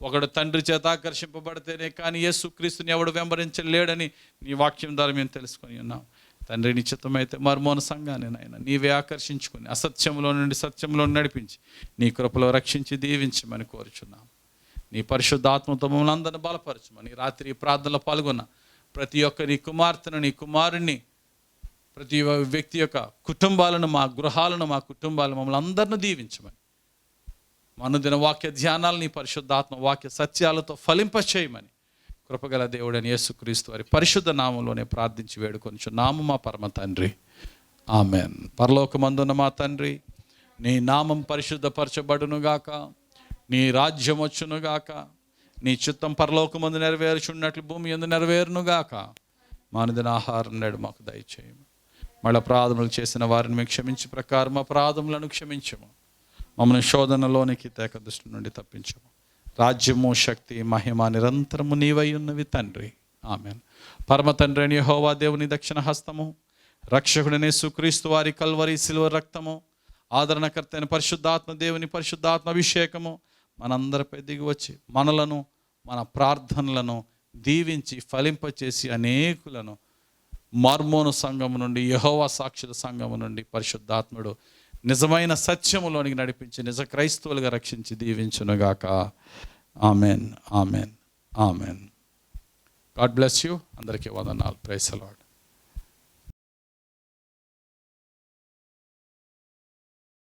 ఒకడు తండ్రి చేత ఆకర్షింపబడితేనే కానీ యేసుక్రీస్తుని ఎవడు వెంబడించలేడని నీ వాక్యం ద్వారా మేము తెలుసుకొని ఉన్నాం తండ్రి. నీ చిత్తమైతే మర్మోన సంఘాన్ని నాయన నీవే ఆకర్షించుకుని అసత్యంలో నుండి సత్యంలో నడిపించి నీ కృపలో రక్షించి దీవించమని కోరుచున్నాం. నీ పరిశుద్ధాత్మతో మమ్మల్ని అందరిని బలపరచమని రాత్రి ప్రార్థనలో పాల్గొన్న ప్రతి ఒక్క నీ కుమార్తెను, నీ కుమారుణ్ణి, ప్రతి వ్యక్తి యొక్క కుటుంబాలను, మా గృహాలను, మా కుటుంబాలను మమ్మల్ని అందరిని దీవించమని, అనుదిన వాక్య ధ్యానాలు నీ పరిశుద్ధాత్మ వాక్య సత్యాలతో ఫలింపచేయమని కృపగల దేవుడని యేసుక్రీస్తు వారి పరిశుద్ధ నామంలోనే ప్రార్థించి వేడుకొనుచున్నాము మా పరమ తండ్రి. ఆమెన్. పరలోకమందున్న మా తండ్రి, నీ నామం పరిశుద్ధపరచబడునుగాక, నీ రాజ్యం వచ్చునుగాక, నీ చిత్తం పరలోకమందు నెరవేర్చున్నట్లు భూమి యందు నెరవేరునుగాక. మా అనుదిన ఆహారం నేడు మాకు దయచేయము. మళ్ళీ అపరాధములు చేసిన వారిని మేము క్షమించి ప్రకారం అపరాధములను క్షమించము. మమ్మల్ని శోధనలోనికి తేక దృష్టి నుండి తప్పించము. రాజ్యము, శక్తి, మహిమ నిరంతరము నీవై ఉన్నవి తండ్రి. ఆమెన్. పరమ తండ్రి అని యెహోవా దేవుని దక్షిణ హస్తము, రక్షకుడిని యేసుక్రీస్తు వారి కల్వరి శిలువ రక్తము, ఆదరణకర్త అయిన పరిశుద్ధాత్మ దేవుని పరిశుద్ధాత్మ అభిషేకము మనందరిపై దిగి వచ్చి మనలను, మన ప్రార్థనలను దీవించి ఫలింపచేసి అనేకులను మార్మోను సంఘం నుండి, యెహోవా సాక్షుల సంఘం నుండి పరిశుద్ధాత్ముడు నిజమైన సత్యములోనికి నడిపించి నిజ క్రైస్తవులుగా రక్షించి దీవించునుగాక. Amen, amen, amen. God bless you. అందరికీ వందనాలు. Praise the lord.